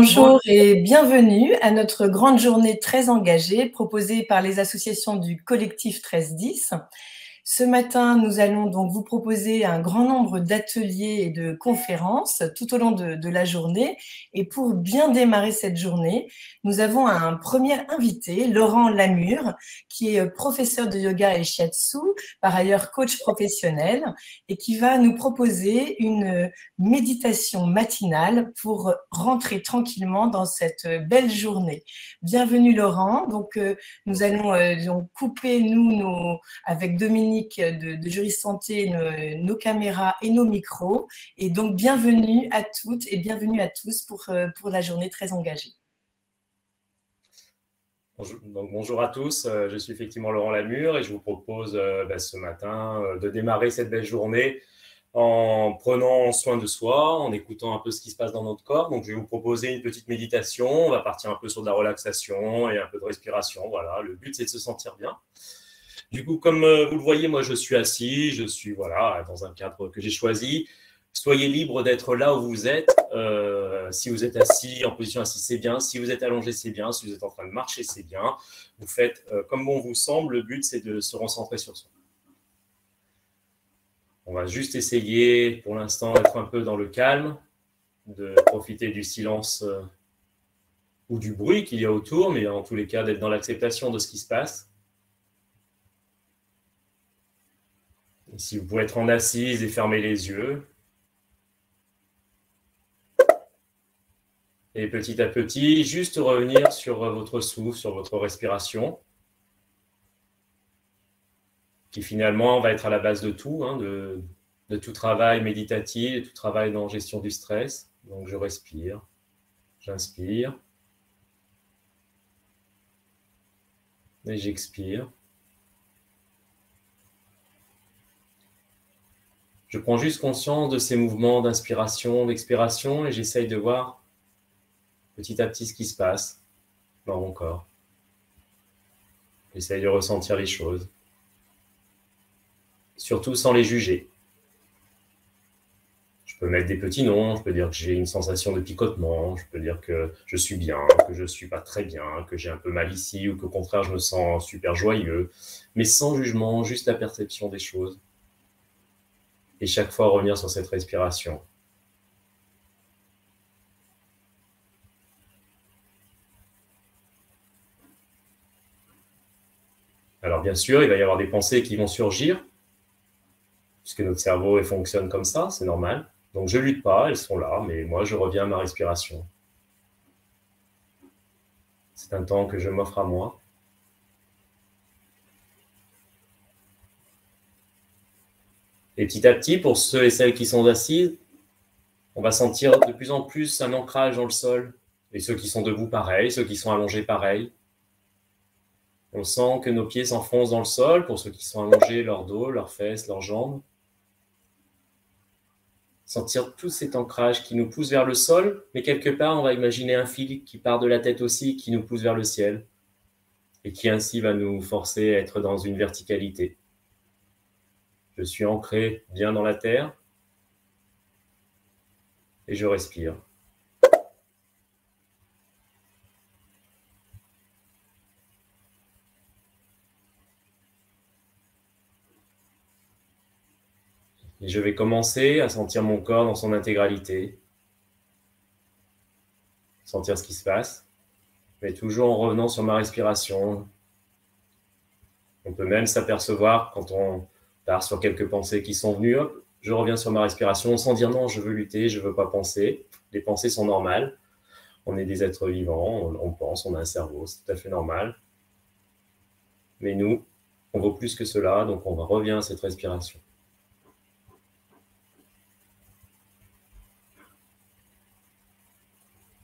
Bon, Bonjour et bienvenue à notre grande journée très engagée proposée par les associations du collectif 1310. Ce matin, nous allons donc vous proposer un grand nombre d'ateliers et de conférences tout au long de la journée. Et pour bien démarrer cette journée, nous avons un premier invité, Laurent Lamure, qui est professeur de yoga et shiatsu, par ailleurs coach professionnel, et qui va nous proposer une méditation matinale pour rentrer tranquillement dans cette belle journée. Bienvenue Laurent. Donc, nous allons donc couper, avec Dominique de Juris Santé, nos caméras et nos micros. Et donc, bienvenue à toutes et bienvenue à tous pour la journée très engagée. Bonjour à tous, je suis effectivement Laurent Lamure et je vous propose ce matin de démarrer cette belle journée en prenant soin de soi, en écoutant un peu ce qui se passe dans notre corps. Donc, je vais vous proposer une petite méditation. On va partir un peu sur de la relaxation et un peu de respiration. Voilà, le but, c'est de se sentir bien. Du coup, comme vous le voyez, moi, je suis assis. Je suis dans un cadre que j'ai choisi. Soyez libre d'être là où vous êtes. Si vous êtes assis, en position assise, c'est bien. Si vous êtes allongé, c'est bien. Si vous êtes en train de marcher, c'est bien. Vous faites comme bon vous semble. Le but, c'est de se recentrer sur soi. On va juste essayer, pour l'instant, d'être un peu dans le calme, de profiter du silence ou du bruit qu'il y a autour, mais en tous les cas, d'être dans l'acceptation de ce qui se passe. Et si vous pouvez être en assise et fermer les yeux. Et petit à petit, juste revenir sur votre souffle, sur votre respiration, qui finalement va être à la base de tout, de tout travail méditatif, de tout travail dans gestion du stress. Donc je respire, j'inspire, et j'expire. Je prends juste conscience de ces mouvements d'inspiration, d'expiration, et j'essaye de voir petit à petit ce qui se passe dans mon corps. J'essaye de ressentir les choses, surtout sans les juger. Je peux mettre des petits noms, je peux dire que j'ai une sensation de picotement, je peux dire que je suis bien, que je ne suis pas très bien, que j'ai un peu mal ici, ou qu'au contraire je me sens super joyeux, mais sans jugement, juste la perception des choses. Et chaque fois revenir sur cette respiration. Alors bien sûr, il va y avoir des pensées qui vont surgir, puisque notre cerveau fonctionne comme ça, c'est normal. Donc je ne lutte pas, elles sont là, mais moi je reviens à ma respiration. C'est un temps que je m'offre à moi. Et petit à petit, pour ceux et celles qui sont assises, on va sentir de plus en plus un ancrage dans le sol. Et ceux qui sont debout, pareil. Ceux qui sont allongés, pareil. On sent que nos pieds s'enfoncent dans le sol. Pour ceux qui sont allongés, leur dos, leurs fesses, leurs jambes. Sentir tout cet ancrage qui nous pousse vers le sol. Mais quelque part, on va imaginer un fil qui part de la tête aussi, qui nous pousse vers le ciel. Et qui ainsi va nous forcer à être dans une verticalité. Je suis ancré bien dans la terre. Et je respire. Et je vais commencer à sentir mon corps dans son intégralité. Sentir ce qui se passe, mais toujours en revenant sur ma respiration. On peut même s'apercevoir quand on part sur quelques pensées qui sont venues, hop, je reviens sur ma respiration sans dire non, je veux lutter, je veux pas penser. Les pensées sont normales. On est des êtres vivants, on pense, on a un cerveau, c'est tout à fait normal. Mais nous, on vaut plus que cela, donc on revient à cette respiration.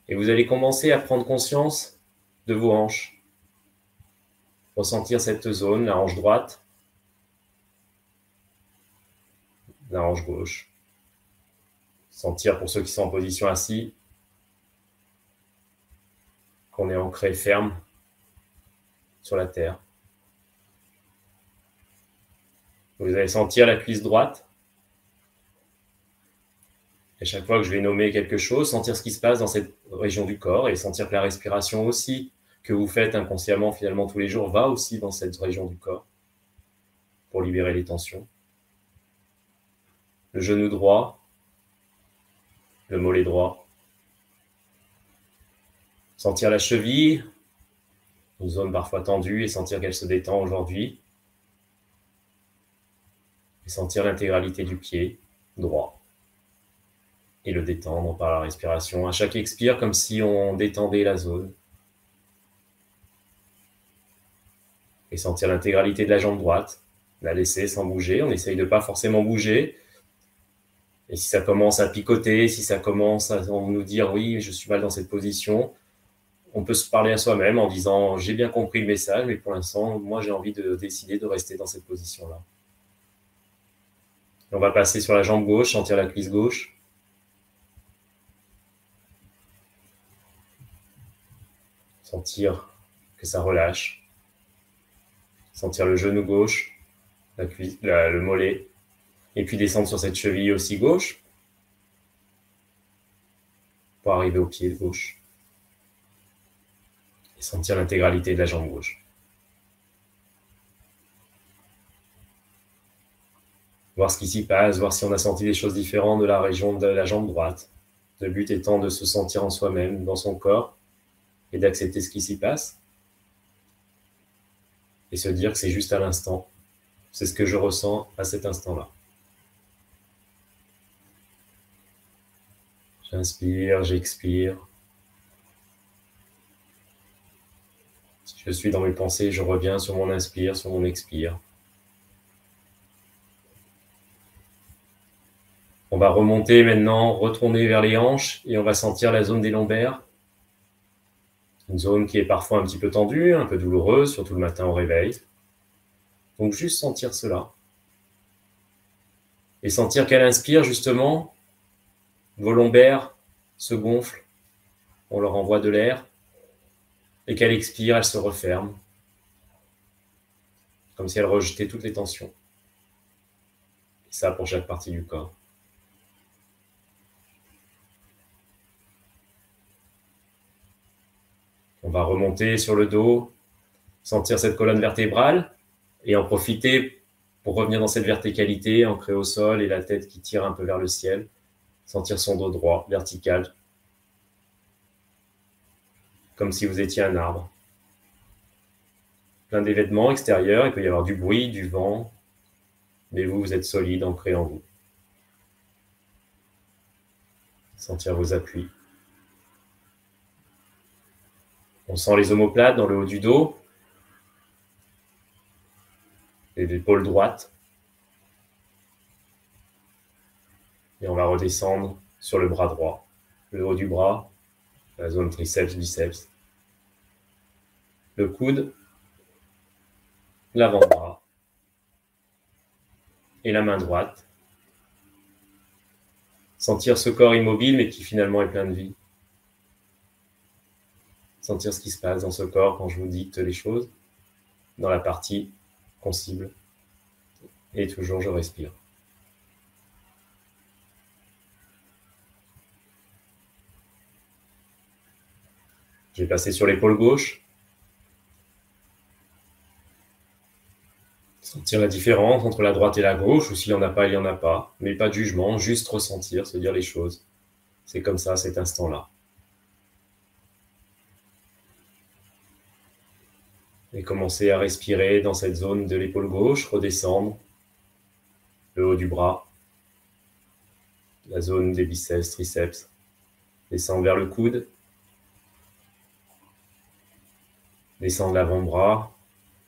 Et vous allez commencer à prendre conscience de vos hanches. Ressentir cette zone, la hanche droite, la hanche gauche. Sentir, pour ceux qui sont en position assise, qu'on est ancré ferme sur la terre. Vous allez sentir la cuisse droite, Et chaque fois que je vais nommer quelque chose, sentir ce qui se passe dans cette région du corps et sentir que la respiration aussi, que vous faites inconsciemment finalement tous les jours, va aussi dans cette région du corps pour libérer les tensions. Le genou droit, le mollet droit. Sentir la cheville, une zone parfois tendue, et sentir qu'elle se détend aujourd'hui. Et sentir l'intégralité du pied droit. Et le détendre par la respiration. À chaque expire, comme si on détendait la zone. Et sentir l'intégralité de la jambe droite. La laisser sans bouger. On essaye de pas forcément bouger. Et si ça commence à picoter, si ça commence à nous dire « oui, je suis mal dans cette position », on peut se parler à soi-même en disant « j'ai bien compris le message, mais pour l'instant, moi j'ai envie de décider de rester dans cette position-là ». On va passer sur la jambe gauche, sentir la cuisse gauche. Sentir que ça relâche. Sentir le genou gauche, la cuisse, le mollet. Et puis descendre sur cette cheville aussi gauche pour arriver au pied gauche. Et sentir l'intégralité de la jambe gauche. Voir ce qui s'y passe, voir si on a senti des choses différentes de la région de la jambe droite. Le but étant de se sentir en soi-même, dans son corps, et d'accepter ce qui s'y passe. Et se dire que c'est juste à l'instant. C'est ce que je ressens à cet instant-là. J'inspire, j'expire. Si je suis dans mes pensées, je reviens sur mon inspire, sur mon expire. On va remonter maintenant, retourner vers les hanches et on va sentir la zone des lombaires. Une zone qui est parfois un petit peu tendue, un peu douloureuse, surtout le matin au réveil. Donc juste sentir cela. Et sentir qu'à l'inspire, justement, vos lombaires se gonflent, on leur envoie de l'air, et qu'à l'expire, elles se referment, comme si elles rejetaient toutes les tensions. Et ça pour chaque partie du corps. On va remonter sur le dos, sentir cette colonne vertébrale, et en profiter pour revenir dans cette verticalité, ancrée au sol, et la tête qui tire un peu vers le ciel. Sentir son dos droit, vertical, comme si vous étiez un arbre. Plein d'événements extérieurs, il peut y avoir du bruit, du vent, mais vous êtes solide, ancré en vous. Sentir vos appuis. On sent les omoplates dans le haut du dos, et l'épaule droite. Et on va redescendre sur le bras droit, le haut du bras, la zone triceps, biceps. Le coude, l'avant-bras et la main droite. Sentir ce corps immobile mais qui finalement est plein de vie. Sentir ce qui se passe dans ce corps quand je vous dicte les choses, dans la partie qu'on cible. Et toujours je respire. Je vais passer sur l'épaule gauche. Sentir la différence entre la droite et la gauche, ou s'il n'y en a pas, il n'y en a pas. Mais pas de jugement, juste ressentir, se dire les choses. C'est comme ça, cet instant-là. Et commencer à respirer dans cette zone de l'épaule gauche, redescendre, le haut du bras, la zone des biceps, triceps, descendre vers le coude, descendre l'avant-bras,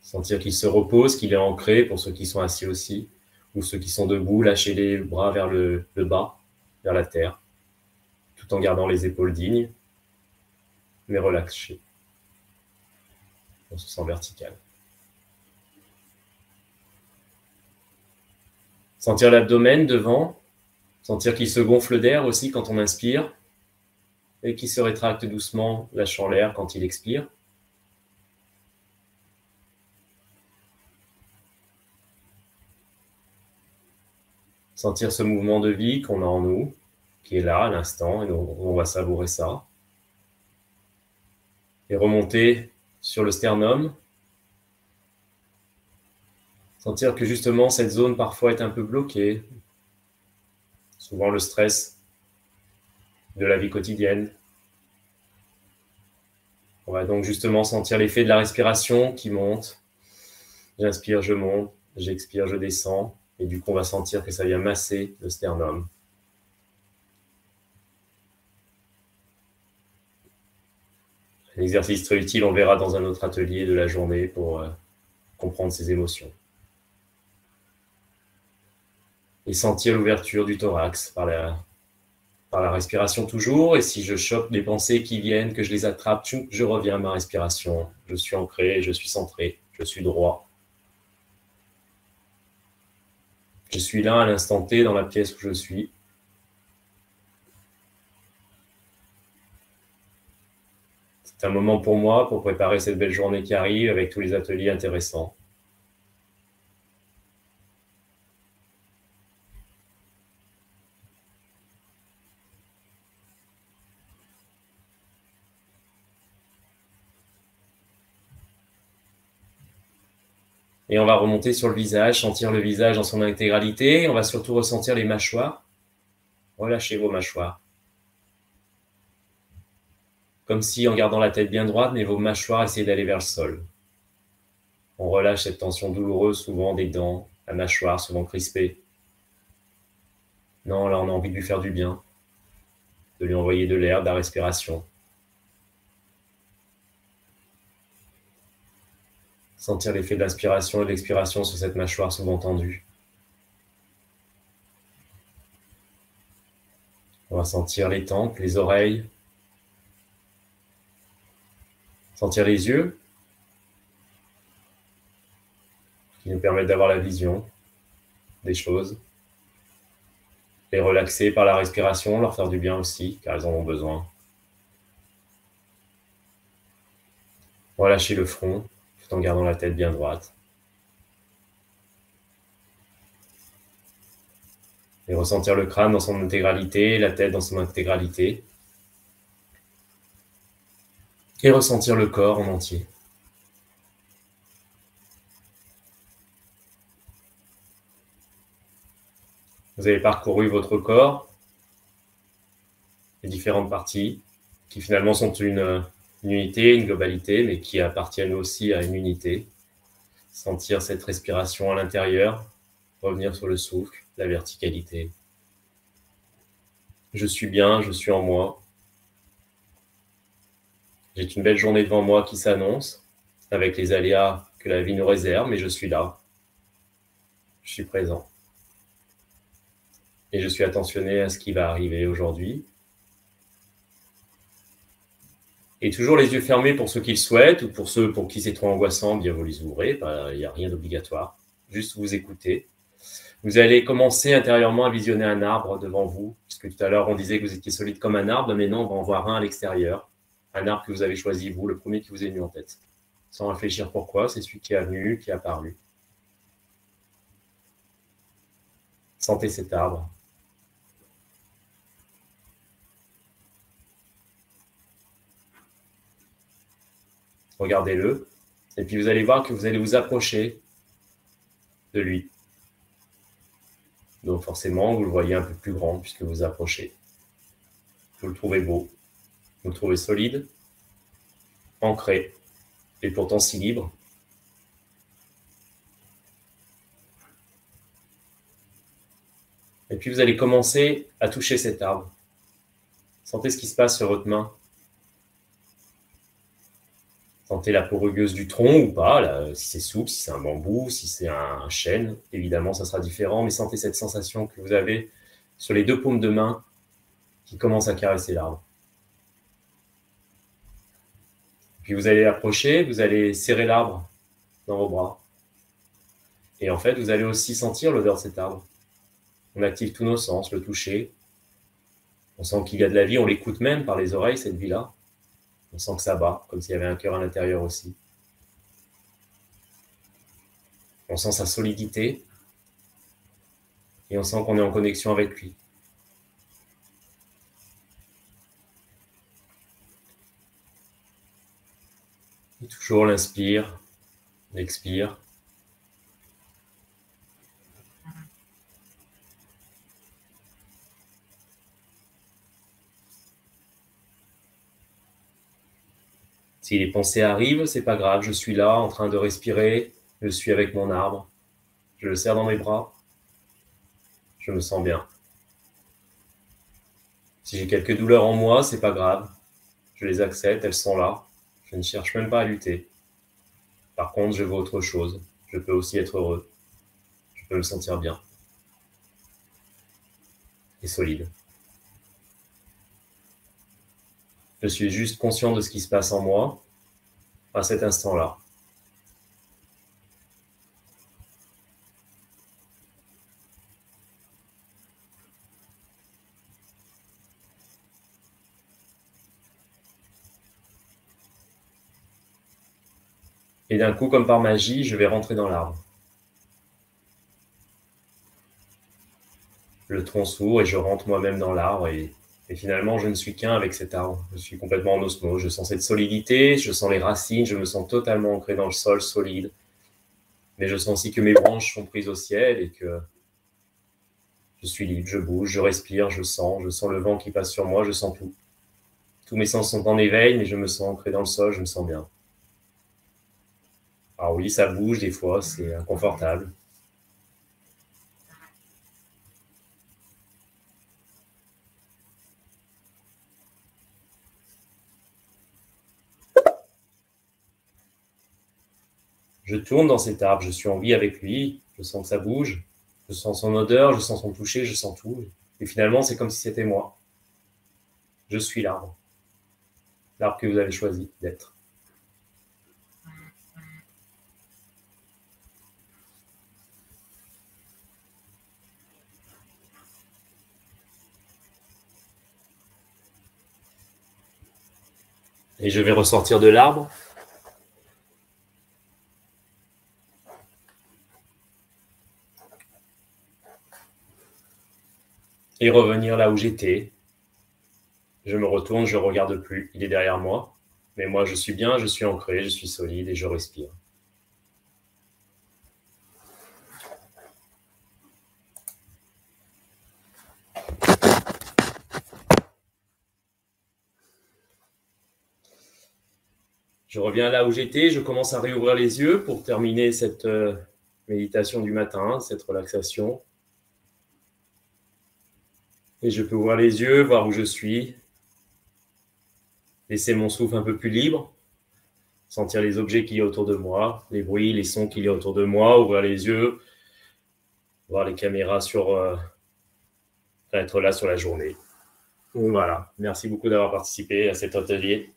sentir qu'il se repose, qu'il est ancré pour ceux qui sont assis aussi, ou ceux qui sont debout, lâcher les bras vers le bas, vers la terre, tout en gardant les épaules dignes, mais relâchées. On se sent vertical. Sentir l'abdomen devant, sentir qu'il se gonfle d'air aussi quand on inspire, et qu'il se rétracte doucement, lâchant l'air quand il expire. Sentir ce mouvement de vie qu'on a en nous, qui est là à l'instant, et on va savourer ça. Et remonter sur le sternum. Sentir que justement cette zone parfois est un peu bloquée. Souvent le stress de la vie quotidienne. On va donc justement sentir l'effet de la respiration qui monte. J'inspire, je monte. J'expire, je descends. Et du coup, on va sentir que ça vient masser le sternum. Un exercice très utile, on verra dans un autre atelier de la journée pour comprendre ces émotions. Et sentir l'ouverture du thorax par la respiration toujours. Et si je chope des pensées qui viennent, que je les attrape, je reviens à ma respiration. Je suis ancré, je suis centré, je suis droit. Je suis là à l'instant T dans la pièce où je suis. C'est un moment pour moi pour préparer cette belle journée qui arrive avec tous les ateliers intéressants. Et on va remonter sur le visage, sentir le visage dans son intégralité. On va surtout ressentir les mâchoires. Relâchez vos mâchoires. Comme si, en gardant la tête bien droite, mais vos mâchoires essayaient d'aller vers le sol. On relâche cette tension douloureuse, souvent des dents, la mâchoire souvent crispée. Non, là on a envie de lui faire du bien, de lui envoyer de l'air, de la respiration. Sentir l'effet de l'inspiration et de l'expiration sur cette mâchoire souvent tendue. On va sentir les tempes, les oreilles. Sentir les yeux, qui nous permettent d'avoir la vision des choses. Les relaxer par la respiration, leur faire du bien aussi, car elles en ont besoin. Relâcher le front, tout en gardant la tête bien droite. Et ressentir le crâne dans son intégralité, la tête dans son intégralité. Et ressentir le corps en entier. Vous avez parcouru votre corps, les différentes parties, qui finalement sont une unité, une globalité, mais qui appartiennent aussi à une unité. Sentir cette respiration à l'intérieur, revenir sur le souffle, la verticalité. Je suis bien, je suis en moi. J'ai une belle journée devant moi qui s'annonce, avec les aléas que la vie nous réserve, mais je suis là. Je suis présent. Et je suis attentionné à ce qui va arriver aujourd'hui. Et toujours les yeux fermés pour ceux qui le souhaitent, ou pour ceux pour qui c'est trop angoissant, bien vous les ouvrez, il n'y a rien d'obligatoire. Juste vous écoutez. Vous allez commencer intérieurement à visionner un arbre devant vous, puisque tout à l'heure on disait que vous étiez solide comme un arbre, mais non, on va en voir un à l'extérieur. Un arbre que vous avez choisi vous, le premier qui vous est venu en tête. Sans réfléchir pourquoi, c'est celui qui est venu, qui est apparu. Sentez cet arbre. Regardez-le. Et puis vous allez voir que vous allez vous approcher de lui. Donc forcément, vous le voyez un peu plus grand puisque vous vous approchez. Vous le trouvez beau. Vous le trouvez solide, ancré, et pourtant si libre. Et puis vous allez commencer à toucher cet arbre. Sentez ce qui se passe sur votre main. Sentez la peau rugueuse du tronc ou pas, là, si c'est souple, si c'est un bambou, si c'est un chêne. Évidemment, ça sera différent, mais sentez cette sensation que vous avez sur les deux paumes de main qui commencent à caresser l'arbre. Puis vous allez approcher, vous allez serrer l'arbre dans vos bras. Et en fait, vous allez aussi sentir l'odeur de cet arbre. On active tous nos sens, le toucher. On sent qu'il y a de la vie, on l'écoute même par les oreilles, cette vie-là. On sent que ça bat, comme s'il y avait un cœur à l'intérieur aussi. On sent sa solidité et on sent qu'on est en connexion avec lui. Et toujours l'inspire, l'expire. Si les pensées arrivent, c'est pas grave, je suis là en train de respirer, je suis avec mon arbre, je le serre dans mes bras, je me sens bien. Si j'ai quelques douleurs en moi, c'est pas grave, je les accepte, elles sont là, je ne cherche même pas à lutter. Par contre, je veux autre chose, je peux aussi être heureux, je peux me sentir bien et solide. Je suis juste conscient de ce qui se passe en moi à cet instant-là. Et d'un coup, comme par magie, je vais rentrer dans l'arbre. Le tronc s'ouvre et je rentre moi-même dans l'arbre et finalement, je ne suis qu'un avec cet arbre. Je suis complètement en osmose. Je sens cette solidité, je sens les racines, je me sens totalement ancré dans le sol, solide. Mais je sens aussi que mes branches sont prises au ciel et que je suis libre, je bouge, je respire, je sens le vent qui passe sur moi, je sens tout. Tous mes sens sont en éveil, mais je me sens ancré dans le sol, je me sens bien. Alors oui, ça bouge des fois, c'est inconfortable. Je tourne dans cet arbre, je suis en vie avec lui, je sens que ça bouge, je sens son odeur, je sens son toucher, je sens tout. Et finalement, c'est comme si c'était moi. Je suis l'arbre. L'arbre que vous avez choisi d'être. Et je vais ressortir de l'arbre. Et revenir là où j'étais. Je me retourne, je ne regarde plus, il est derrière moi. Mais moi, je suis bien, je suis ancré, je suis solide et je respire. Je reviens là où j'étais, je commence à réouvrir les yeux pour terminer cette méditation du matin, cette relaxation. Et je peux ouvrir les yeux, voir où je suis, laisser mon souffle un peu plus libre, sentir les objets qu'il y a autour de moi, les bruits, les sons qu'il y a autour de moi, ouvrir les yeux, voir les caméras être là sur la journée. Voilà, merci beaucoup d'avoir participé à cet atelier.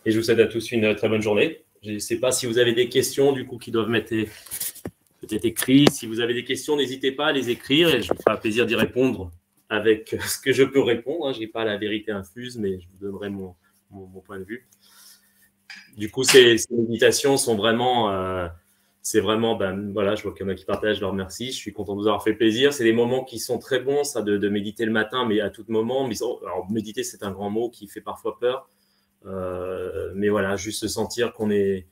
Et je vous souhaite à tous une très bonne journée. Je ne sais pas si vous avez des questions du coup qui doivent être peut-être écrites. Si vous avez des questions, n'hésitez pas à les écrire et je me ferai plaisir d'y répondre avec ce que je peux répondre. Je n'ai pas la vérité infuse, mais je vous donnerai mon point de vue. Du coup, ces méditations sont vraiment, c'est vraiment, voilà, je vois qu'il y en a qui partagent, je leur remercie. Je suis content de vous avoir fait plaisir. C'est des moments qui sont très bons, ça, de méditer le matin, mais à tout moment. Mais, alors, méditer, c'est un grand mot qui fait parfois peur. Mais voilà, juste se sentir qu'on est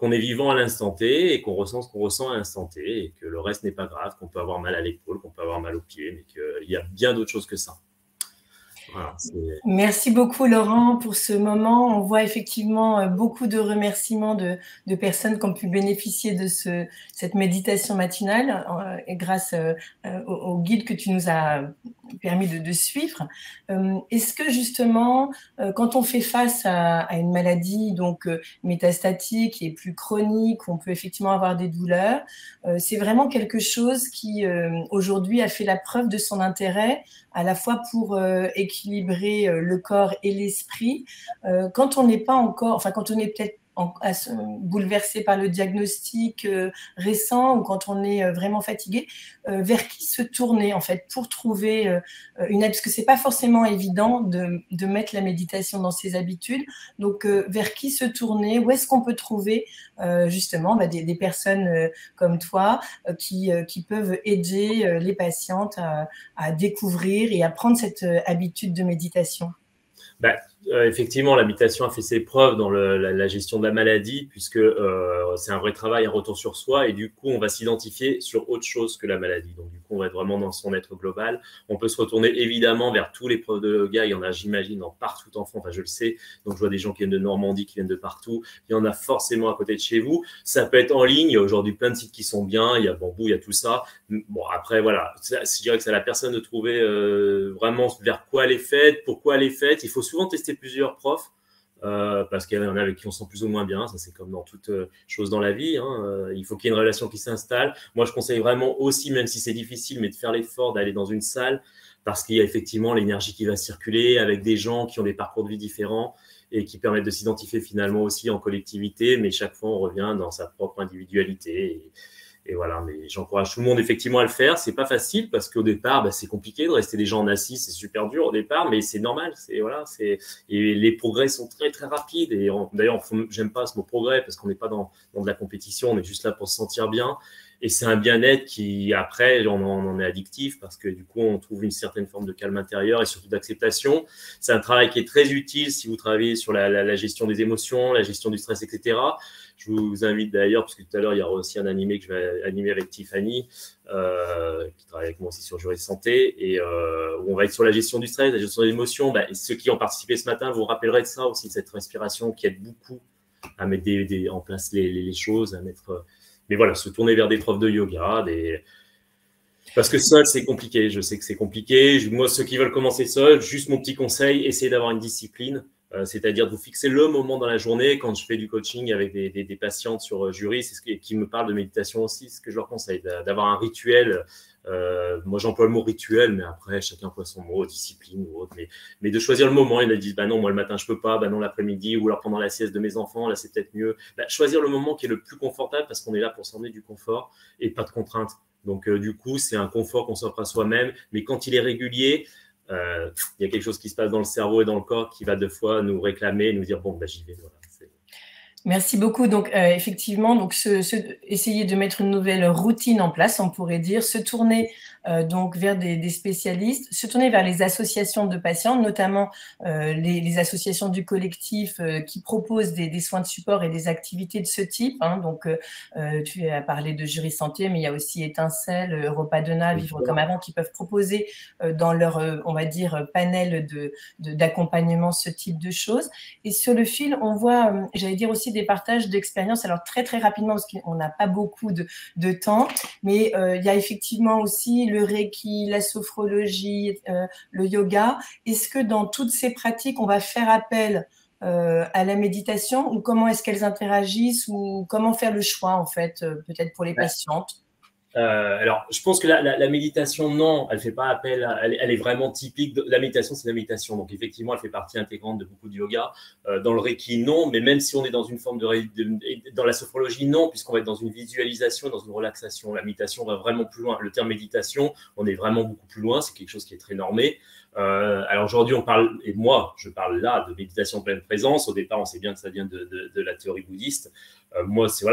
vivant à l'instant T et qu'on ressent ce qu'on ressent à l'instant T et que le reste n'est pas grave, qu'on peut avoir mal à l'épaule, qu'on peut avoir mal aux pieds, mais qu'il y a bien d'autres choses que ça. Voilà, merci beaucoup Laurent pour ce moment. On voit effectivement beaucoup de remerciements de personnes qui ont pu bénéficier de cette méditation matinale et grâce au guide que tu nous as permis de suivre. Est-ce que justement, quand on fait face à une maladie donc métastatique et plus chronique, on peut effectivement avoir des douleurs, c'est vraiment quelque chose qui aujourd'hui a fait la preuve de son intérêt à la fois pour équilibrer le corps et l'esprit. Quand on n'est pas encore, enfin quand on est peut-être bouleversé par le diagnostic récent ou quand on est vraiment fatigué, vers qui se tourner en fait pour trouver une aide, parce que c'est pas forcément évident de mettre la méditation dans ses habitudes. Donc vers qui se tourner, où est-ce qu'on peut trouver justement des personnes comme toi qui peuvent aider les patientes à découvrir et à prendre cette habitude de méditation? effectivement, la méditation a fait ses preuves dans la gestion de la maladie, puisque c'est un vrai travail, un retour sur soi, et du coup, on va s'identifier sur autre chose que la maladie. Donc, du coup, on va être vraiment dans son être global. On peut se retourner évidemment vers tous les profs de yoga. Il y en a, j'imagine, partout en France. Enfin, je le sais. Donc, je vois des gens qui viennent de Normandie, qui viennent de partout. Il y en a forcément à côté de chez vous. Ça peut être en ligne. Il y a aujourd'hui plein de sites qui sont bien. Il y a Bambou, il y a tout ça. Bon, après, voilà. Je dirais que c'est à la personne de trouver vraiment vers quoi elle est faite, pourquoi elle est faite. Il faut souvent tester plusieurs profs. Parce qu'il y en a avec qui on se sent plus ou moins bien, ça c'est comme dans toute chose dans la vie, hein. Il faut qu'il y ait une relation qui s'installe. Moi je conseille vraiment aussi, même si c'est difficile, mais de faire l'effort d'aller dans une salle, parce qu'il y a effectivement l'énergie qui va circuler avec des gens qui ont des parcours de vie différents et qui permettent de s'identifier finalement aussi en collectivité, mais chaque fois on revient dans sa propre individualité. Et voilà, mais j'encourage tout le monde effectivement à le faire. C'est pas facile parce qu'au départ, c'est compliqué de rester des gens en assis, c'est super dur au départ, mais c'est normal. Et les progrès sont très très rapides. Et d'ailleurs, j'aime pas ce mot progrès parce qu'on n'est pas dans de la compétition, on est juste là pour se sentir bien. Et c'est un bien-être qui, après, on en est addictif parce que du coup, on trouve une certaine forme de calme intérieur et surtout d'acceptation. C'est un travail qui est très utile si vous travaillez sur la gestion des émotions, la gestion du stress, etc. Je vous invite d'ailleurs, parce que tout à l'heure, il y aura aussi un animé que je vais animer avec Tiffany, qui travaille avec moi aussi sur Jury Santé, et où on va être sur la gestion du stress, la gestion des émotions. Et ceux qui ont participé ce matin vous rappellerez de ça aussi, de cette respiration qui aide beaucoup à mettre en place les choses, à mettre... Mais voilà, se tourner vers des profs de yoga, parce que seul, c'est compliqué. Je sais que c'est compliqué. Moi, ceux qui veulent commencer seul, juste mon petit conseil, essayez d'avoir une discipline. C'est-à-dire de vous fixer le moment dans la journée. Quand je fais du coaching avec des patientes sur Jury, c'est qui me parlent de méditation aussi, ce que je leur conseille, d'avoir un rituel. Moi, j'emploie le mot rituel, mais après, chacun emploie son mot, discipline ou autre. Mais de choisir le moment. Il y en a qui disent, non, moi, le matin, je peux pas, non, l'après-midi, ou alors pendant la sieste de mes enfants, là, c'est peut-être mieux. Choisir le moment qui est le plus confortable parce qu'on est là pour s'emmener du confort et pas de contraintes. Donc, du coup, c'est un confort qu'on s'offre à soi-même. Mais quand il est régulier, il y a quelque chose qui se passe dans le cerveau et dans le corps qui va deux fois nous réclamer, nous dire, bon, j'y vais. Voilà. Merci beaucoup. Donc, effectivement, donc essayer de mettre une nouvelle routine en place, on pourrait dire, se tourner donc vers des spécialistes, se tourner vers les associations de patients, notamment les associations du collectif qui proposent des soins de support et des activités de ce type. Hein. Donc, tu as parlé de Jury Santé, mais il y a aussi Étincelle, Repas de Nain, Vivre comme avant, qui peuvent proposer dans leur, on va dire, panel d'accompagnement ce type de choses. Et sur le fil, on voit, j'allais dire aussi, des partages d'expériences, alors très très rapidement parce qu'on n'a pas beaucoup de temps, mais il y a effectivement aussi le Reiki, la sophrologie, le yoga. Est-ce que dans toutes ces pratiques, on va faire appel à la méditation ou comment est-ce qu'elles interagissent ou comment faire le choix en fait, peut-être pour les patientes? Alors, je pense que la méditation, non, elle fait pas appel, elle est vraiment typique. La méditation, c'est la méditation. Donc, effectivement, elle fait partie intégrante de beaucoup de yoga. Dans le Reiki, non, mais même si on est dans une forme dans la sophrologie, non, puisqu'on va être dans une visualisation, dans une relaxation. La méditation va vraiment plus loin. Le terme méditation, on est vraiment beaucoup plus loin. C'est quelque chose qui est très normé. Alors aujourd'hui, on parle, et moi, je parle là de méditation en pleine présence. Au départ, on sait bien que ça vient de la théorie bouddhiste. Moi, c'est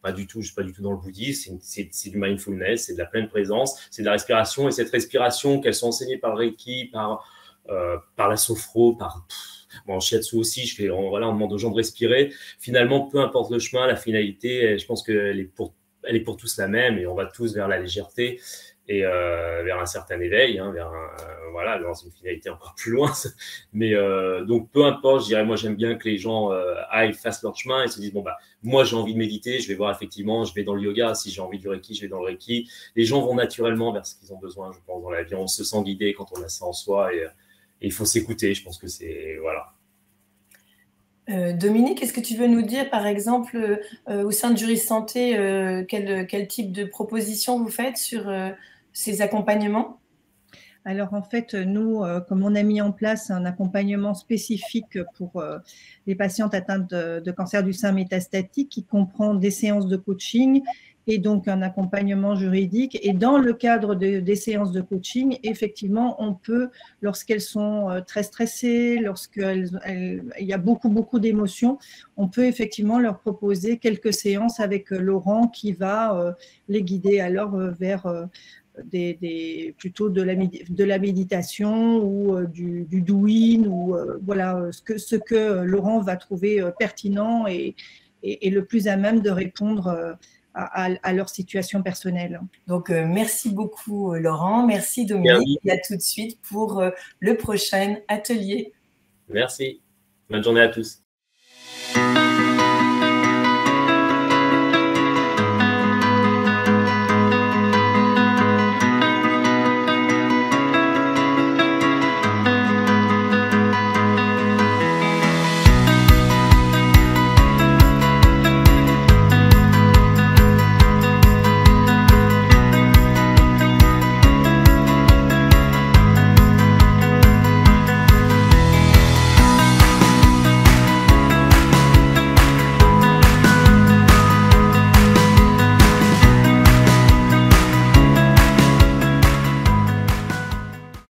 pas du tout, je suis pas du tout dans le bouddhisme. C'est du mindfulness, c'est de la pleine présence, c'est de la respiration. Et cette respiration, qu'elles sont enseignées par le Reiki, par la sophro, en shiatsu aussi, on demande aux gens de respirer. Finalement, peu importe le chemin, la finalité, je pense qu'elle est pour tous la même et on va tous vers la légèreté et vers un certain éveil, hein, dans une finalité encore plus loin. Mais donc, peu importe, je dirais, moi, j'aime bien que les gens fassent leur chemin et se disent, moi, j'ai envie de méditer, je vais voir effectivement, je vais dans le yoga, si j'ai envie du Reiki, je vais dans le Reiki. Les gens vont naturellement vers ce qu'ils ont besoin, je pense, dans la vie. On se sent guidé quand on a ça en soi et il faut s'écouter, je pense que c'est, voilà. Dominique, est-ce que tu veux nous dire, par exemple, au sein de Jury Santé, quel type de propositions vous faites sur ces accompagnements? Alors en fait, nous, comme on a mis en place un accompagnement spécifique pour les patientes atteintes de cancer du sein métastatique qui comprend des séances de coaching et donc un accompagnement juridique. Et dans le cadre des séances de coaching, effectivement, on peut, lorsqu'elles sont très stressées, lorsqu'il y a beaucoup d'émotions, on peut effectivement leur proposer quelques séances avec Laurent qui va les guider alors vers plutôt de la méditation ou du douyin, ou voilà, ce que Laurent va trouver pertinent et le plus à même de répondre à leur situation personnelle. Donc, merci beaucoup Laurent, merci Dominique, et à tout de suite pour le prochain atelier. Merci, bonne journée à tous.